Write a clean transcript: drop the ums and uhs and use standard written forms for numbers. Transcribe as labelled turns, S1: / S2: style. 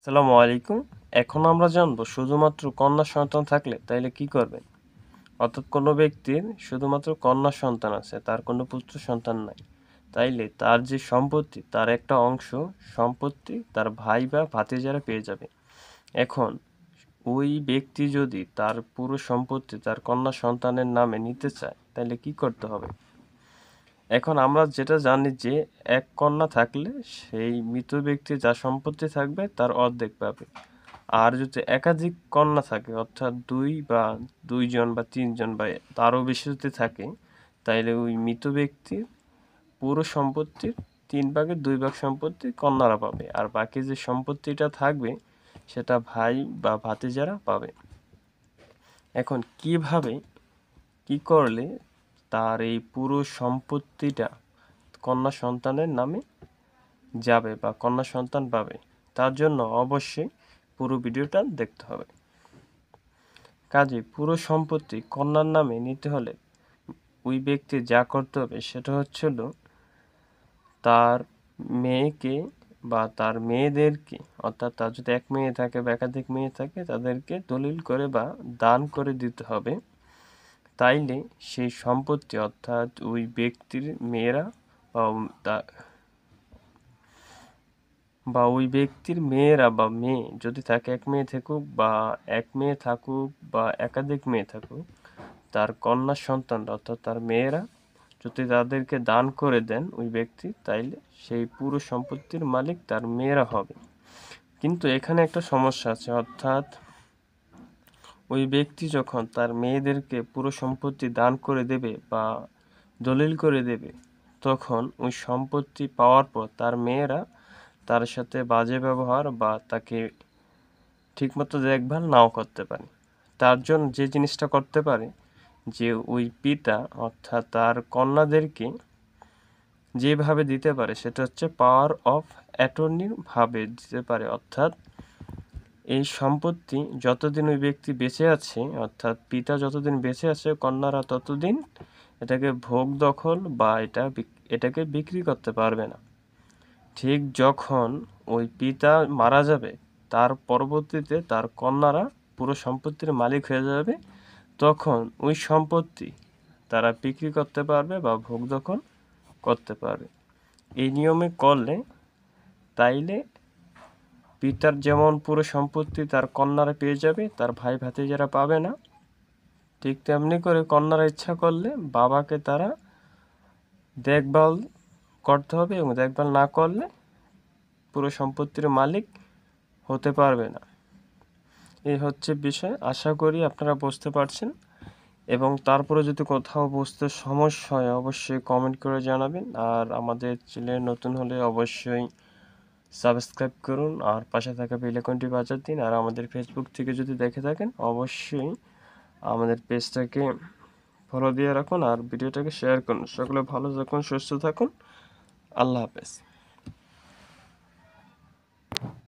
S1: আসসালামু আলাইকুম। এখন আমরা জানবো শুধুমাত্র কন্যা সন্তান থাকলে তাইলে কি করবেন। অর্থাৎ কোনো ব্যক্তির শুধুমাত্র কন্যা সন্তান আছে, তার কোনো পুত্র সন্তান নাই। তাইলে তার যে সম্পত্তি তার একটা অংশ সম্পত্তি তার ভাই বা ভাতিজারা পেয়ে যাবে। এখন ওই ব্যক্তি যদি তার পুরো সম্পত্তি তার কন্যা সন্তানের নামে নিতে চায় তাহলে কি করতে হবে? এখন আমরা যেটা জানি যে এক কন্যা থাকলে সেই মৃত ব্যক্তির যা সম্পত্তি থাকবে তার অর্ধেক পাবে। আর যদি একাধিক কন্যা থাকে অর্থাৎ দুইজন বা তিনজন বা তারও বেশি যদি থাকে তাইলে ওই মৃত ব্যক্তির পুরো সম্পত্তির 3/2 সম্পত্তি কন্যারা পাবে, আর বাকি যে সম্পত্তিটা থাকবে সেটা ভাই বা ভাতিজারা পাবে। এখন কিভাবে কি করলে তার এই পুরো সম্পত্তিটা কন্যা সন্তানের নামে যাবে বা কন্যা সন্তান পাবে, তার জন্য অবশ্যই পুরো ভিডিওটা দেখতে হবে। কাজে পুরো সম্পত্তি কন্যার নামে নিতে হলে ওই ব্যক্তির যা করতে হবে সেটা হচ্ছিল তার মেয়েকে বা তার মেয়েদেরকে, অর্থাৎ তার যদি এক মেয়ে থাকে বা একাধিক মেয়ে থাকে তাদেরকে দলিল করে বা দান করে দিতে হবে। তাইলে সেই সম্পত্তি অর্থাৎ ওই ব্যক্তির মেয়েরা বা ওই ব্যক্তির মেয়েরা বা মেয়ে যদি থাকে, এক মেয়ে থাকুক বা একাধিক মেয়ে থাকুক, তার কন্যা সন্তানরা অর্থাৎ তার মেয়েরা যদি তাদেরকে দান করে দেন ওই ব্যক্তি, তাইলে সেই পুরো সম্পত্তির মালিক তার মেয়েরা হবে। কিন্তু এখানে একটা সমস্যা আছে, অর্থাৎ ওই ব্যক্তি যখন তার মেয়েদেরকে পুরো সম্পত্তি দান করে দেবে বা দলিল করে দেবে, তখন ওই সম্পত্তি পাওয়ার পর তার মেয়েরা তার সাথে বাজে ব্যবহার বা তাকে ঠিকমতো দেখভাল নাও করতে পারে। তার জন্য যে জিনিসটা করতে পারে যে ওই পিতা অর্থাৎ তার কন্যাদেরকে যেভাবে দিতে পারে সেটা হচ্ছে পাওয়ার অফ অ্যাটর্নির ভাবে দিতে পারে। অর্থাৎ এই সম্পত্তি যতদিন ওই ব্যক্তি বেঁচে আছে, অর্থাৎ পিতা যতদিন বেঁচে আছে, কন্যারা ততদিন এটাকে ভোগ দখল বা এটাকে বিক্রি করতে পারবে না। ঠিক যখন ওই পিতা মারা যাবে তার পরবর্তীতে তার কন্যারা পুরো সম্পত্তির মালিক হয়ে যাবে, তখন ওই সম্পত্তি তারা বিক্রি করতে পারবে বা ভোগ দখল করতে পারবে। এই নিয়মে করলে তাইলে পিতার যেমন পুরো সম্পত্তি তার কন্যারা পেয়ে যাবে, তার ভাই ভাতিজারা পাবে না। ঠিক তেমনি করে কন্যারা ইচ্ছা করলে বাবাকে তারা দেখভাল করতে হবে, এবং দেখভাল না করলে পুরো সম্পত্তির মালিক হতে পারবে না। এই হচ্ছে বিষয়। আশা করি আপনারা বুঝতে পারছেন, এবং তারপরে যদি কোথাও বুঝতে সমস্যা হয় অবশ্যই কমেন্ট করে জানাবেন। আর আমাদের চ্যানেলে নতুন হলে অবশ্যই সাবস্ক্রাইব করুন আর পাশে থাকা বেল আইকনটি বাজার দিন। আর আমাদের ফেসবুক থেকে যদি দেখে থাকেন অবশ্যই আমাদের পেজটাকে ফলো দিয়ে রাখুন আর ভিডিওটাকে শেয়ার করুন। সকলে ভালো থাকুন, সুস্থ থাকুন। আল্লাহ হাফেজ।